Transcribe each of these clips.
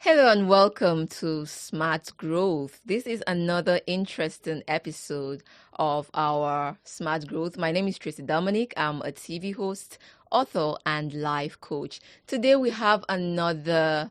Hello and welcome to Smart Growth. This is another interesting episode of our Smart Growth. My name is Tracy Dominic. I'm a TV host, author, and life coach. Today we have another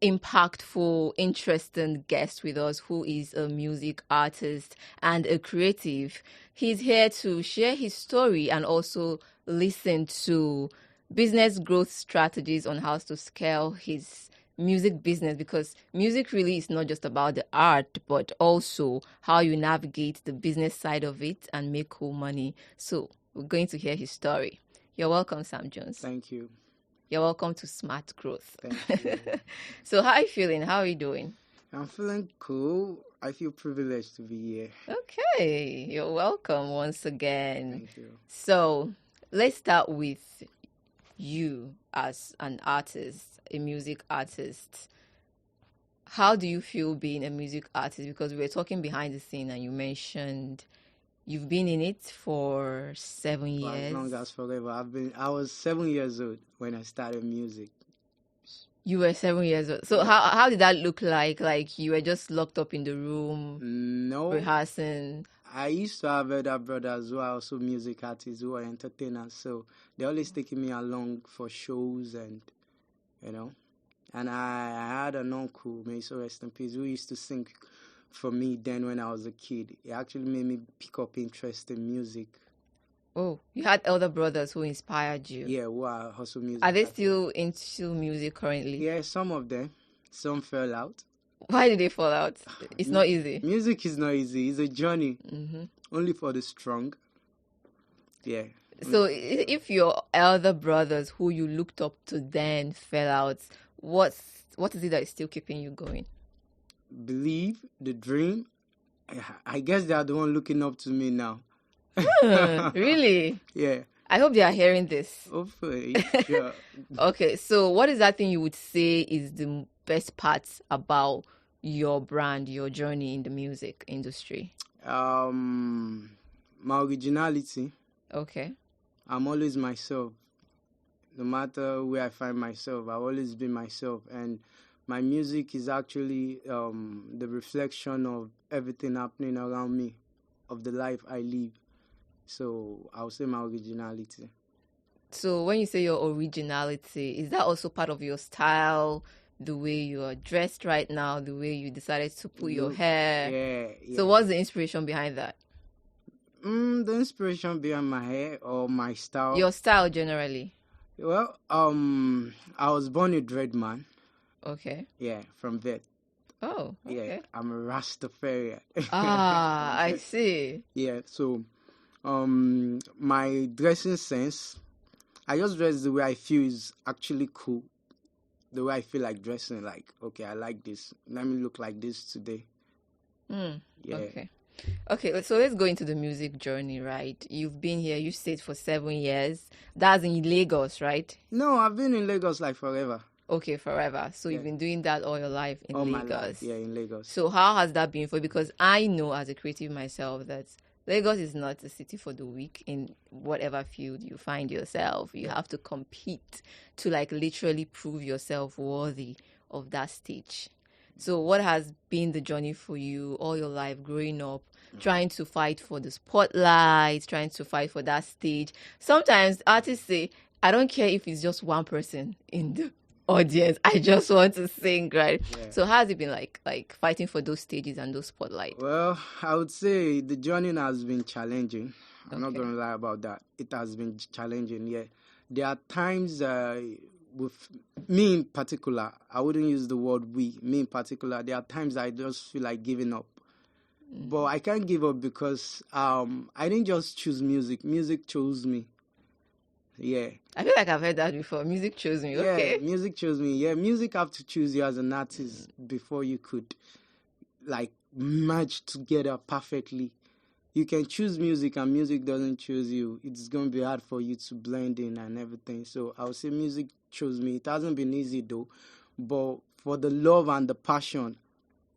impactful, interesting guest with us who is a music artist and a creative. He's here to share his story and also listen to business growth strategies on how to scale his music business, because music really is not just about the art but also how you navigate the business side of it and make cool money. So we're going to hear his story. You're welcome, Sam Jones. Thank you. You're welcome to Smart Growth. Thank you. So how are you feeling? How are you doing? I'm feeling cool. I feel privileged to be here. Okay, you're welcome once again. Thank you. So let's start with you as an artist, a music artist. How do you feel being a music artist? Because we were talking behind the scene and you mentioned you've been in it for 7 For years. as long as forever. I was 7 years old when I started music. You were 7 years old. So how did that look like? Like you were just locked up in the room No. rehearsing? I used to have other brothers who are also music artists, who are entertainers. So they're always taking me along for shows and. And I had an uncle, may he so rest in peace, who used to sing for me then when I was a kid. It actually made me pick up interest in music. Oh, you had elder brothers who inspired you. Yeah, who are also music Are they artists. still into music currently? Yeah, some of them. Some fell out. Why did they fall out? It's not easy. Music is not easy. It's a journey. Mm-hmm. Only for the strong. Yeah. So if your elder brothers who you looked up to then fell out, what is it that is still keeping you going? Believe, the dream. I guess they are the one looking up to me now. Really? Yeah. I hope they are hearing this. Hopefully. Yeah. Okay, so what is that thing you would say is the best part about your brand, your journey in the music industry? My originality. Okay. I'm always myself. No matter where I find myself, I've always been myself. And my music is actually the reflection of everything happening around me, of the life I live. So I would say my originality. So when you say your originality, is that also part of your style, the way you are dressed right now, the way you decided to put your hair? Yeah. So what's the inspiration behind that? The inspiration behind my hair or my style? Your style generally. Well, I was born a dread man. Okay. Yeah, from Vet. Oh, okay. Yeah, I'm a Rastafarian. I see. Yeah, so my dressing sense, I just dress the way I feel is actually cool. The way I feel like dressing, like, okay, I like this. Let me look like this today. Yeah. Okay, so let's go into the music journey, right? You've been here, you stayed for 7 years. That's in Lagos, right? No, I've been in Lagos like forever. Okay, forever. So you've been doing that all your life in All Lagos. my life, yeah, in Lagos. So how has that been for you? Because I know as a creative myself that Lagos is not a city for the weak in whatever field you find yourself. You have to compete to like literally prove yourself worthy of that stage. So what has been the journey for you all your life growing up, trying to fight for the spotlight, trying to fight for that stage? Sometimes artists say, I don't care if it's just one person in the audience, I just want to sing, right? Yeah. So how has it been like fighting for those stages and those spotlights? Well, I would say the journey has been challenging. I'm not Okay. going to lie about that. It has been challenging, yeah. There are times with me in particular, I wouldn't use the word we, me in particular, there are times I just feel like giving up. But I can't give up because I didn't just choose music. Music chose me. Yeah. I feel like I've heard that before. Music chose me. Okay. Yeah, music chose me. Yeah, music have to choose you as an artist before you could like merge together perfectly. You can choose music and music doesn't choose you. It's going to be hard for you to blend in and everything. So I would say music chose me. It hasn't been easy though, but for the love and the passion,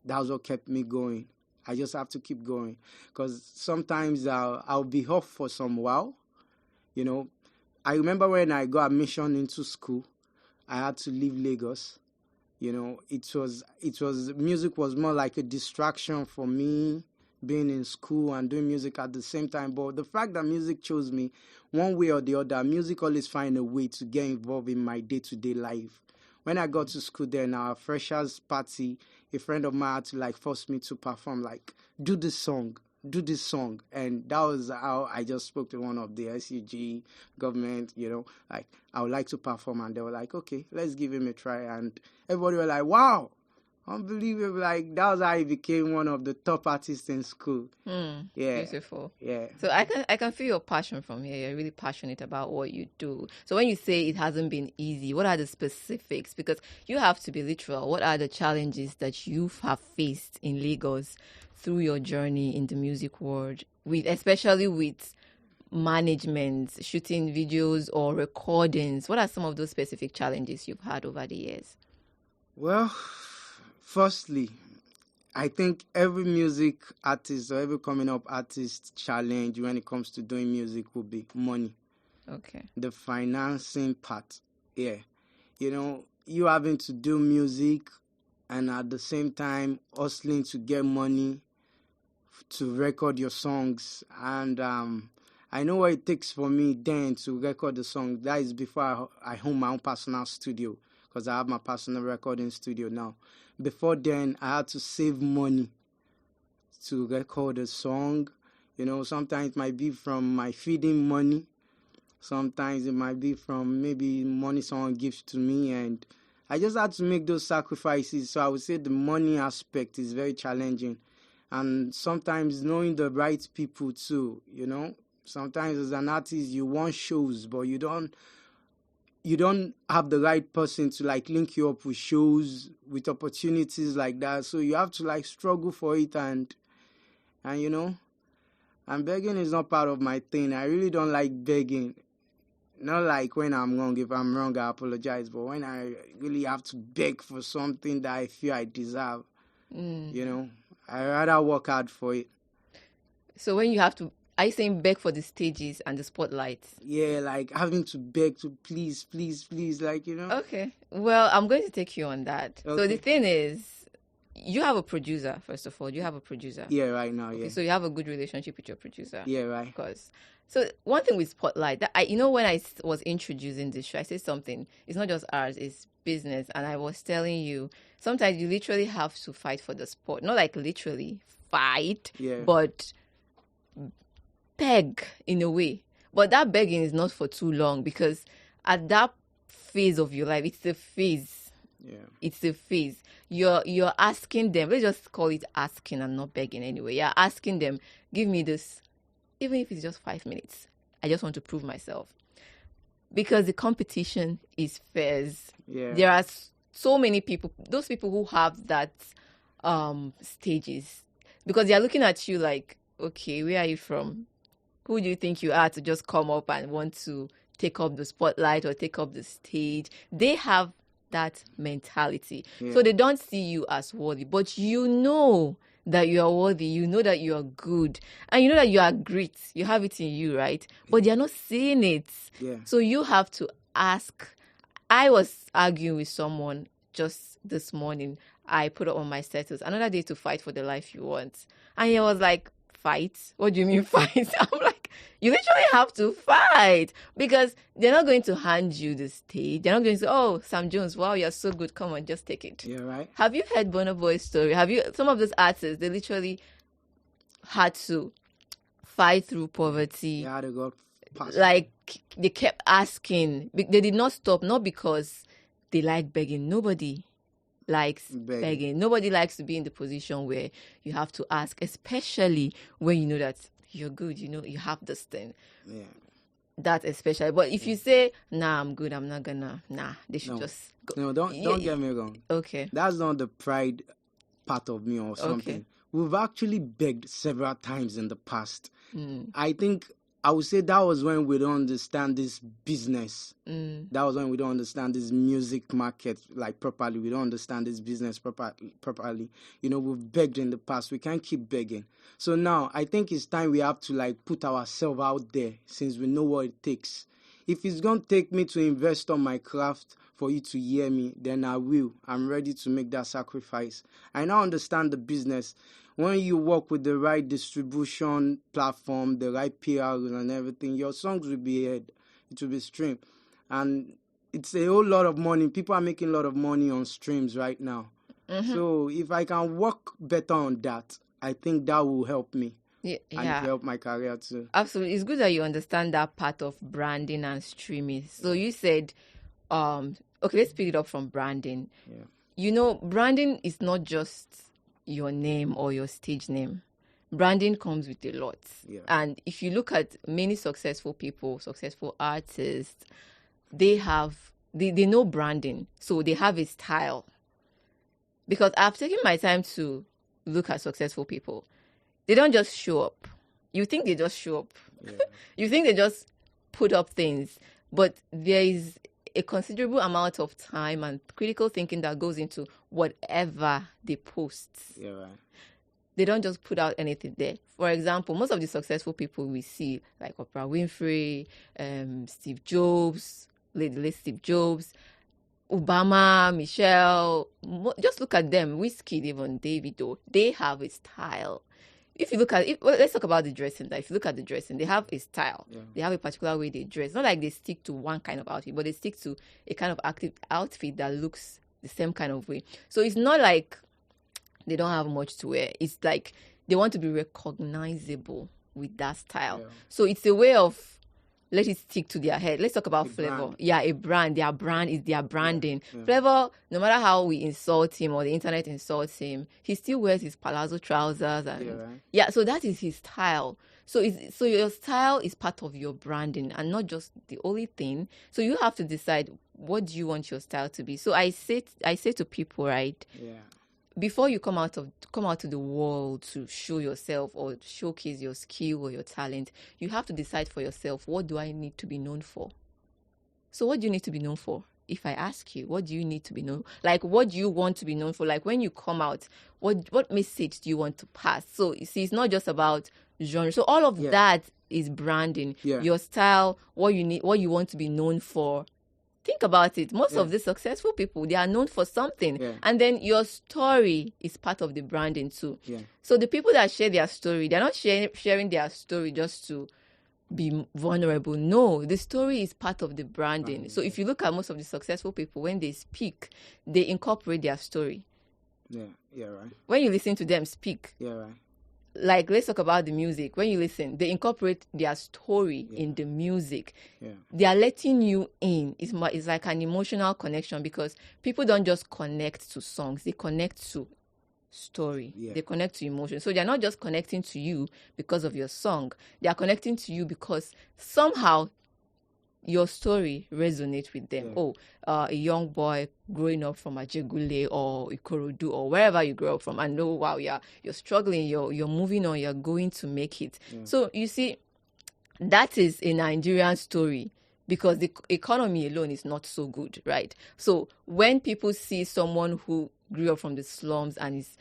that's what kept me going. I just have to keep going because sometimes I'll be off for some while. You know, I remember when I got admission into school, I had to leave Lagos. You know, it was music was more like a distraction for me, being in school and doing music at the same time. But the fact that music chose me, one way or the other, music always find a way to get involved in my day-to-day life. When I got to school, then our freshers party, a friend of mine had to like force me to perform, like do this song, and that was how I just spoke to one of the SUG government, like I would like to perform, and they were like, okay, let's give him a try, and everybody were like, wow, unbelievable, like that was how I became one of the top artists in school. Yeah, Beautiful. yeah. So I can feel your passion from here. You're really passionate about what you do. So when you say it hasn't been easy, what are the specifics? Because you have to be literal. What are the challenges that you have faced in Lagos through your journey in the music world, especially with management, shooting videos or recordings? What are some of those specific challenges you've had over the years? Well, firstly, I think every music artist or every coming up artist challenge when it comes to doing music will be money. Okay. The financing part. Yeah. You having to do music and at the same time hustling to get money to record your songs. And I know what it takes for me then to record the song. That is before I own my own personal studio, because I have my personal recording studio now. Before then, I had to save money to record a song. Sometimes it might be from my feeding money. Sometimes it might be from maybe money someone gives to me. And I just had to make those sacrifices. So I would say the money aspect is very challenging. And sometimes knowing the right people too, Sometimes as an artist, you want shows, but you don't have the right person to like link you up with shows, with opportunities like that. So you have to like struggle for it, and and begging is not part of my thing. I really don't like begging. Not like when I'm wrong. If I'm wrong, I apologize. But when I really have to beg for something that I feel I deserve, I rather work hard for it. So when you have to, are you saying beg for the stages and the spotlights? Yeah, like having to beg to please, like, Okay. Well, I'm going to take you on that. Okay. So the thing is, you have a producer, first of all. You have a producer. Yeah, right now, Okay, yeah. so you have a good relationship with your producer. Yeah, right. So one thing with Spotlight, that when I was introducing this show, I said something. It's not just ours, it's business. And I was telling you, sometimes you literally have to fight for the spot. Not like literally fight, Yeah. but beg in a way. But that begging is not for too long, because at that phase of your life, it's a phase. Yeah. It's a phase. You're asking them. Let's just call it asking and not begging anyway. You're asking them, give me this, even if it's just 5 minutes. I just want to prove myself. Because the competition is fierce. Yeah. There are so many people, those people who have that stages, because they're looking at you like, okay, where are you from? Who do you think you are to just come up and want to take up the spotlight or take up the stage? They have that mentality. Yeah. So they don't see you as worthy, but you know that you are worthy, you know that you are good, and you know that you are great. You have it in you, right? But they are not seeing it. Yeah. So you have to ask. I was arguing with someone just this morning. I put it on my status, another day to fight for the life you want. And he was like, fight? What do you mean fight? I'm like, you literally have to fight, because they're not going to hand you the stage. They're not going to say, oh, Sam Jones, wow, you're so good. Come on, just take it. Yeah, right. Have you heard Burna Boy's story? Some of those artists, they literally had to fight through poverty. Yeah, they got past. Like, they kept asking. They did not stop, not because they like begging. Nobody likes begging. Nobody likes to be in the position where you have to ask, especially when you know that you're good, you have this thing. Yeah. That especially. But if you say, nah, I'm good, I'm not gonna, they should just go. No, don't get me wrong. Okay. That's not the pride part of me or something. Okay. We've actually begged several times in the past. I think I would say that was when we don't understand this business. That was when we don't understand this music market like properly. We don't understand this business properly. We've begged in the past. We can't keep begging. So now I think it's time we have to like put ourselves out there, since we know what it takes. If it's going to take me to invest on my craft for you to hear me, then I will. I'm ready to make that sacrifice. I now understand the business. When you work with the right distribution platform, the right PR and everything, your songs will be heard. It will be streamed. And it's a whole lot of money. People are making a lot of money on streams right now. So if I can work better on that, I think that will help me. And it will help my career too. Absolutely. It's good that you understand that part of branding and streaming. So you said, okay, let's pick it up from branding. Yeah. You know, branding is not just your name or your stage name. Branding comes with a lot. Yeah. And if you look at many successful people, successful artists, they know branding. So they have a style. Because I've taken my time to look at successful people. They don't just show up. You think they just show up. Yeah. You think they just put up things. But there is a considerable amount of time and critical thinking that goes into whatever they post. Yeah, right. They don't just put out anything there. For example, most of the successful people we see, like Oprah Winfrey, Steve Jobs, late Steve Jobs, Obama, Michelle, just look at them. Wizkid, even Davido, they have a style. If you look at it, let's talk about the dressing. If you look at the dressing, they have a style. Yeah. They have a particular way they dress. Not like they stick to one kind of outfit, but they stick to a kind of active outfit that looks the same kind of way. So it's not like they don't have much to wear. It's like they want to be recognizable with that style. Yeah. So it's a way of let it stick to their head. Let's talk about Flavour. Yeah, a brand. Their brand is their branding. Yeah. Flavour, no matter how we insult him or the internet insults him, he still wears his palazzo trousers. And so that is his style. So your style is part of your branding and not just the only thing. So you have to decide, what do you want your style to be? So I say to people, right? Yeah. Before you come out to the world to show yourself or showcase your skill or your talent, you have to decide for yourself, what do I need to be known for? So what do you need to be known for? If I ask you, what do you need to be known? Like, what do you want to be known for? Like, when you come out, what message do you want to pass? So you see, it's not just about genre. So all of that is branding. Yeah. Your style, what you want to be known for. Think about it. Most of the successful people, they are known for something. Yeah. And then your story is part of the branding too. Yeah. So the people that share their story, they're not sharing their story just to be vulnerable. No, the story is part of the branding. So if you look at most of the successful people, when they speak, they incorporate their story. Yeah, right. When you listen to them speak. Yeah, right. Like, let's talk about the music. When you listen, they incorporate their story in the music. Yeah. They are letting you in. It's like an emotional connection, because people don't just connect to songs. They connect to story. Yeah. They connect to emotion. So they're not just connecting to you because of your song. They are connecting to you because somehow your story resonates with them. Yeah. A young boy growing up from Ajegule or Ikorodu or wherever you grow up from, and know, wow, you're struggling, you're moving on, you're going to make it. Yeah. So you see, that is a Nigerian story, because the economy alone is not so good, right? So when people see someone who grew up from the slums and is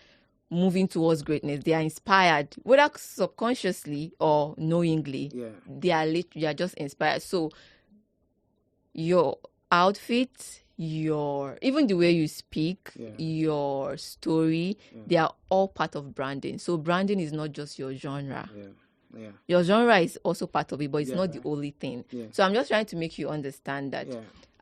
moving towards greatness, they are inspired, whether subconsciously or knowingly. Yeah. They are just inspired. So your outfit, even the way you speak, your story, they are all part of branding. So branding is not just your genre. Yeah. Your genre is also part of it, but it's not the only thing. Yeah. So I'm just trying to make you understand that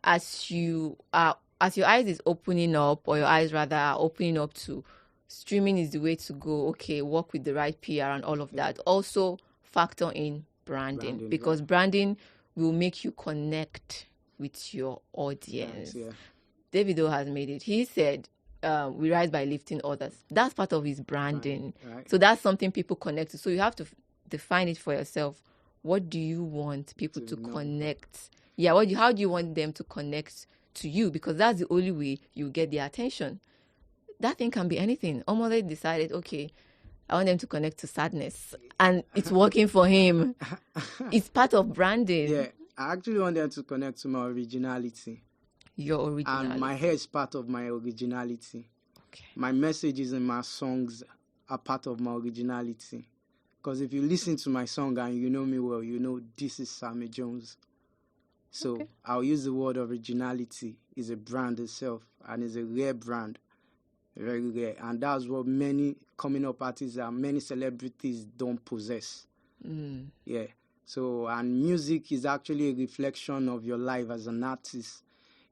as your eyes is opening up, or your eyes rather are opening up to streaming is the way to go. Okay, work with the right PR and all of that. Also factor in branding, because branding will make you connect with your audience. Yes, Davido has made it. He said, we rise by lifting others. That's part of his branding. Right. So that's something people connect to. So you have to define it for yourself. What do you want people to connect? Yeah, how do you want them to connect to you? Because that's the only way you get their attention. That thing can be anything. Omole decided, okay, I want them to connect to sadness. And it's working for him. It's part of branding. Yeah. I actually want them to connect to my originality. Your originality. And my hair is part of my originality. Okay. My messages in my songs are part of my originality. Because if you listen to my song and you know me well, you know this is Sammy Jones. So I'll use the word originality is a brand itself, and it's a rare brand, very rare. And that's what many coming up artists and many celebrities don't possess. Yeah. So, and music is actually a reflection of your life as an artist.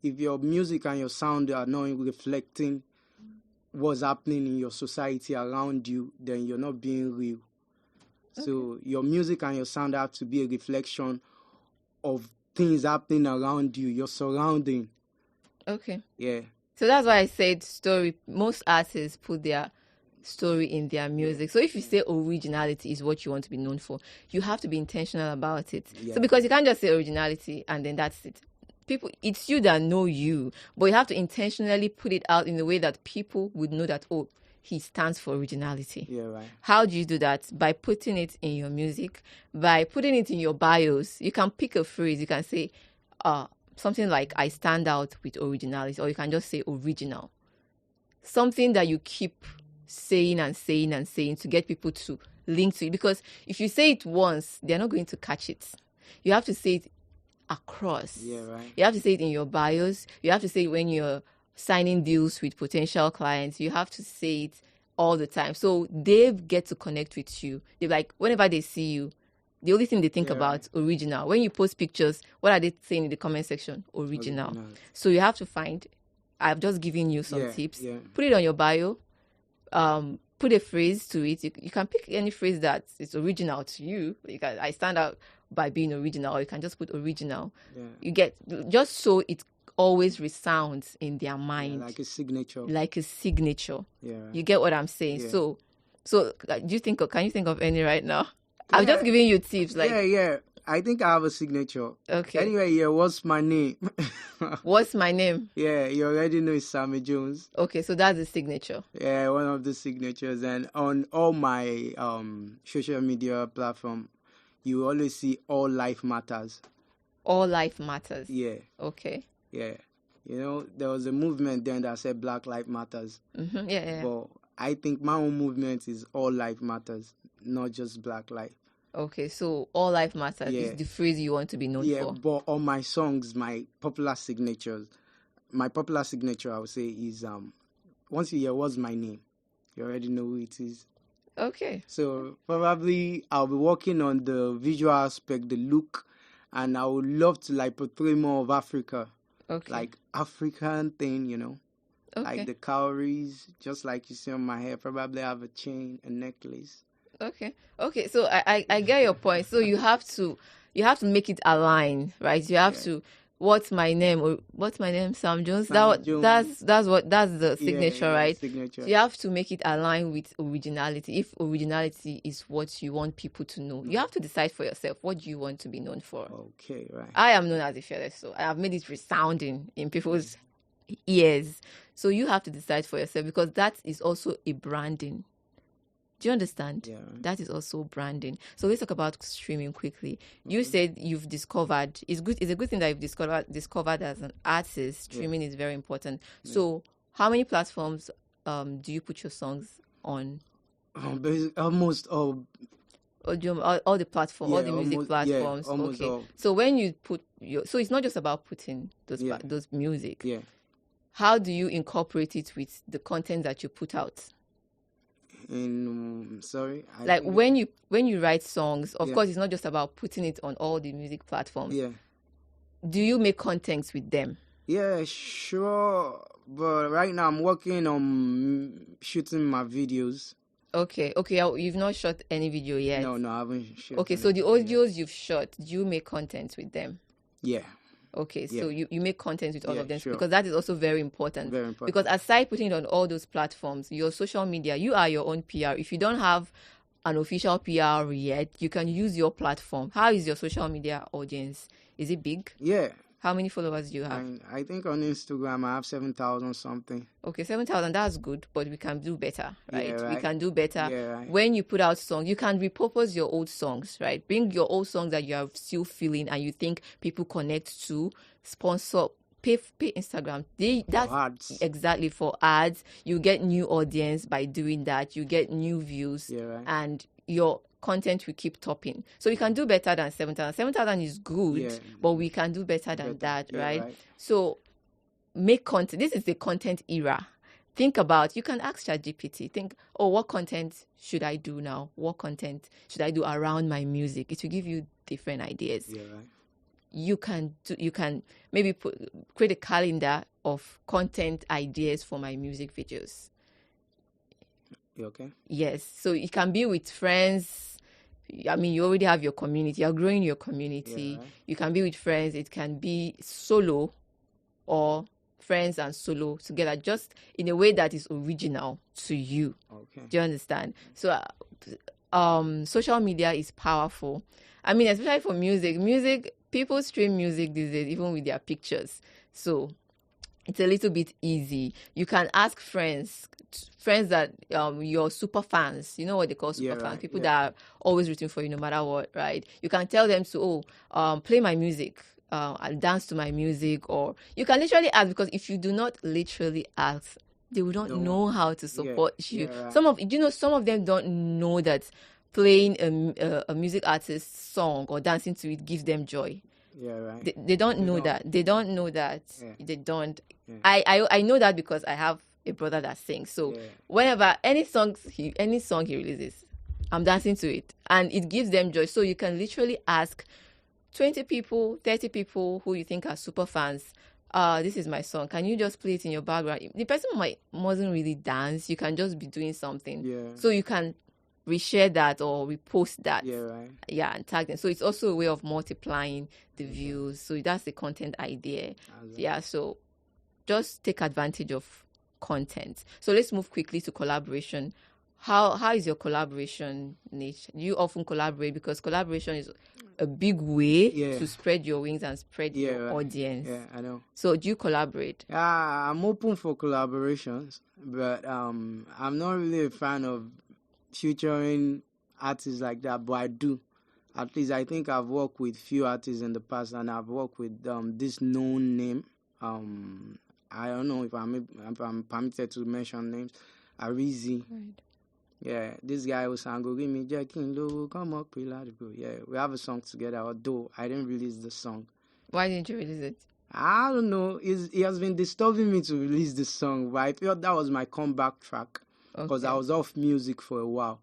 If your music and your sound are not reflecting what's happening in your society around you, then you're not being real. Okay. So your music and your sound have to be a reflection of things happening around you, your surrounding. Okay. Yeah. So that's why I said story. Most artists put their story in their music. So if you say originality is what you want to be known for, you have to be intentional about it. So because you can't just say originality and then that's it. People, it's you that know you, but you have to intentionally put it out in a way that people would know that, oh, he stands for originality. Yeah, right. How do you do that? By putting it in your music, by putting it in your bios. You can pick a phrase. You can say something like, I stand out with originality, or you can just say original. Something that you keep saying and saying and saying to get people to link to it. Because if you say it once, they're not going to catch it. You have to say it across. Yeah, right. You have to say it in your bios. You have to say it when you're signing deals with potential clients. You have to say it all the time. So they get to connect with you. They're like, whenever they see you, the only thing they think about, original. When you post pictures, what are they saying in the comment section? Original. So you have to find, I've just given you some tips. Yeah. Put it on your bio. Put a phrase to it. You can pick any phrase that is original to you. I stand out by being original, or you can just put original. Yeah. You get, just so it always resounds in their mind. Yeah, like a signature. Like a signature. Yeah. Right. You get what I'm saying? Yeah. So can you think of any right now? I'm just giving you tips. Like, yeah. I think I have a signature. Okay. Anyway, what's my name? What's my name? Yeah, you already know it's Sammy Jones. Okay, so that's the signature. Yeah, one of the signatures. And on all my social media platform, you always see All Life Matters. All Life Matters. Yeah. Okay. Yeah. You know, there was a movement then that said Black Life Matters. Mm-hmm. Yeah. But I think my own movement is All Life Matters, not just Black Life. Okay, so All Life Matters is the phrase you want to be known for. Yeah, but on my songs, my popular signature, I would say, is once you hear What's My Name, you already know who it is. Okay. So probably I'll be working on the visual aspect, the look, and I would love to portray more of Africa. Okay. Like African thing, you know. Okay. Like the cowries, just like you see on my hair. Probably have a chain, a necklace. Okay. So I get your point. So you have to make it align, right? You have to. What's my name? Sam Jones. That's the signature, right? Signature. So you have to make it align with originality. If originality is what you want people to know, you have to decide for yourself what you want to be known for. Okay, right. I am known as a fearless soul. I have made it resounding in people's ears. So you have to decide for yourself, because that is also a branding. Do you understand? Yeah. That is also branding. So let's talk about streaming quickly. You said you've discovered, it's a good thing that you've discovered as an artist. Streaming is very important. So how many platforms do you put your songs on? Almost all. All the platforms, all the music platforms. Almost all. So when you put so it's not just about putting those music. Yeah. How do you incorporate it with the content that you put out? When you write songs, of course, it's not just about putting it on all the music platforms. Yeah. Do you make contents with them? Yeah, sure. But right now I'm working on shooting my videos. Okay. You've not shot any video yet? No, I haven't shot. Okay, so the audios you've shot, do you make content with them? Yeah. Okay, so you make content with all of them, sure. because that is also very important. Very important. Because aside putting it on all those platforms, your social media, you are your own PR. If you don't have an official PR yet, you can use your platform. How is your social media audience? Is it big? Yeah. How many followers do you have? I think on Instagram I have 7,000 something. Okay, 7,000, that's good, but we can do better, right? Yeah, right. We can do better. Yeah, right. When you put out songs, you can repurpose your old songs, right? Bring your old songs that you are still feeling and you think people connect to, sponsor, pay Instagram. That's ads. Exactly, for ads. You get new audience by doing that. You get new views, right. And your content will keep topping. So we can do better than 7,000. 7,000 is good, but we can do better than that, right? Right. So make content. This is the content era. Think about, you can ask ChatGPT, think, oh, what content should I do now? What content should I do around my music? It will give you different ideas. Yeah, right. You can maybe create a calendar of content ideas for my music videos. You okay? Yes. So it can be with friends. I mean, you already have your community. You're growing your community. Yeah, right. You can be with friends. It can be solo or friends and solo together, just in a way that is original to you. Okay. Do you understand? So, social media is powerful. I mean, especially for music, people stream music these days, even with their pictures. So it's a little bit easy. You can ask friends that your super fans, you know what they call super fans, right. people that are always rooting for you no matter what, right? You can tell them to, play my music, I'll dance to my music, or you can literally ask, because if you do not literally ask, they will not know how to support you. right. Some of them don't know that playing a music artist's song or dancing to it gives them joy. Yeah, right. They don't know that. They don't know that. Yeah. They don't. Yeah. I know that because I have a brother that sings. So whenever any song he releases, I'm dancing to it, and it gives them joy. So you can literally ask 20 people, 30 people who you think are super fans. This is my song. Can you just play it in your background? The person mustn't really dance. You can just be doing something. Yeah. So you can reshare that or repost that. Yeah, right. Yeah, and tag them. So it's also a way of multiplying the views. So that's the content idea. Yeah, so just take advantage of content. So let's move quickly to collaboration. How is your collaboration niche? Do you often collaborate? Because collaboration is a big way to spread your wings and spread your audience. Yeah, I know. So do you collaborate? I'm open for collaborations, but I'm not really a fan of featuring artists like that, but I do. At least I think I've worked with few artists in the past, and I've worked with this known name. I don't know if I'm permitted to mention names. Arizi. Right. Yeah, this guy was saying, "Go give me Jackin Low, come up, bro." Yeah, we have a song together, although I didn't release the song. Why didn't you release it? I don't know. It has been disturbing me to release the song, but I felt that was my comeback track because I was off music for a while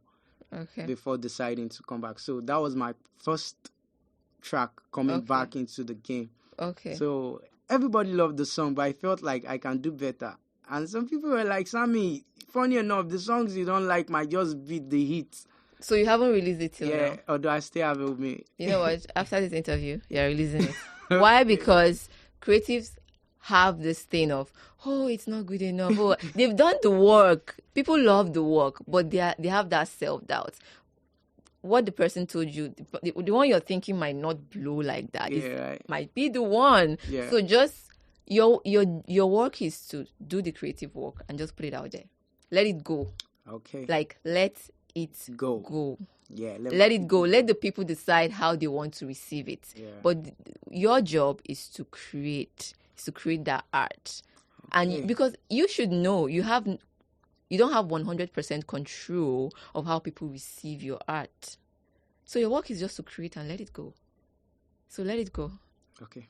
before deciding to come back. So that was my first track coming back into the game. Okay. So everybody loved the song, but I felt like I can do better. And some people were like, "Sammy, funny enough, the songs you don't like might just beat the hits." So you haven't released it till now? Yeah, although I still have it with me. You know what? After this interview, you're releasing it. Why? Because creatives have this thing of, oh, it's not good enough. Oh, they've done the work. People love the work, but they have that self-doubt. What the person told you, the one you're thinking might not blow like that. It might be the one. Yeah. So just your work is to do the creative work and just put it out there. Let it go. Okay. Like let it go. Yeah. Let it go. Let the people decide how they want to receive it. Yeah. But your job is to create that art. Okay. And because you should know, you don't have 100% control of how people receive your art. So your work is just to create and let it go. So let it go. Okay.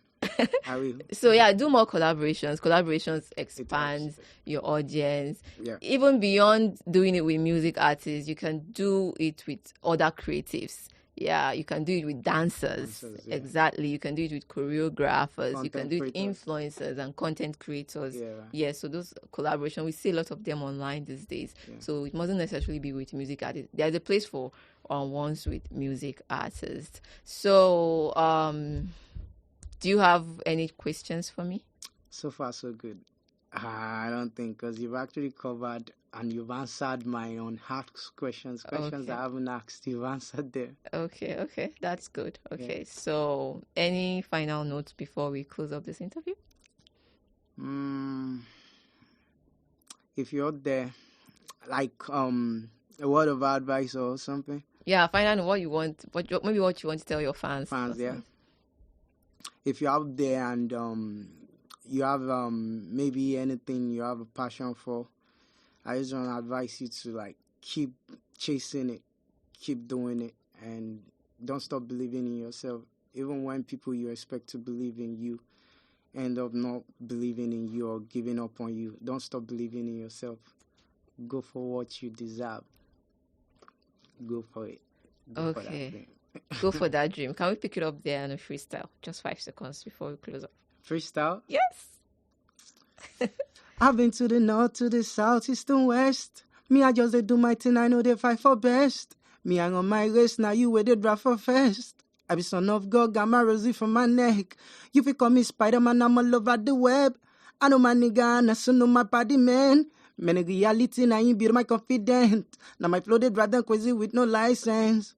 I will. So yeah, do more collaborations. Collaborations expand your audience. Yeah. Even beyond doing it with music artists, you can do it with other creatives. Yeah, you can do it with dancers. Yeah. Exactly. You can do it with choreographers. You can do it with influencers and content creators. Yeah. So those collaborations, we see a lot of them online these days. Yeah. So it mustn't necessarily be with music artists. There's a place for ones with music artists. So do you have any questions for me? So far, so good. I don't think, because you've actually covered and you've answered my own questions I haven't asked. You've answered them. Okay. That's good. Okay. Yeah. So any final notes before we close up this interview? If you're there, like a word of advice or something. Yeah, find out what you want. Maybe what you want to tell your fans. Yeah. If you're out there and you have maybe anything you have a passion for, I just want to advise you to like keep chasing it, keep doing it, and don't stop believing in yourself. Even when people you expect to believe in you, end up not believing in you or giving up on you. Don't stop believing in yourself. Go for what you deserve. Go for it. Go for that Okay. dream. Go for that dream. Can we pick it up there on a freestyle? Just 5 seconds before we close up. Freestyle? Yes. I've been to the north, to the south, east and west. Me, I just dey do my thing, I know they fight for best. Me, I on my race, now you where they draft for first. I be son of God, got my rosy from my neck. You fi call me Spider-Man, I'm all over the web. I know my nigga, and I so know my body, man. Man, in reality, now you build my confidence. Now my flow, they drive them crazy with no license.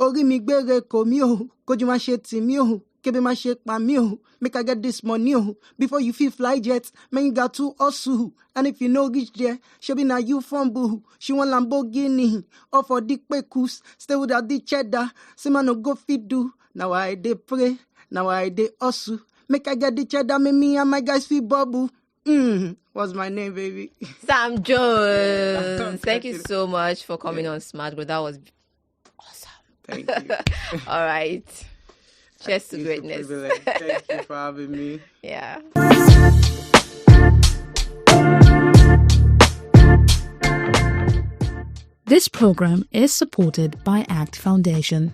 Orí mi gbére kò mí o, kójú má ṣe tì mí o, kébé má ṣe pa mí o, make I get this money o. Before you feel fly jet, man you got to hustle. And if you no reach there, shebi na you fumble. She want Lamborghini, or for the pekus, stay without the cheddar. Say man no go fit do, now I dey pray, now I dey hustle. Make I get the cheddar, make me and my guys feel bubble. What's my name, baby? Sam Jones. Thank you so much for coming on Smart Growth. That was awesome. Thank you. All right. Cheers to It's a greatness. privilege. Thank you for having me. Yeah. This program is supported by ACT Foundation.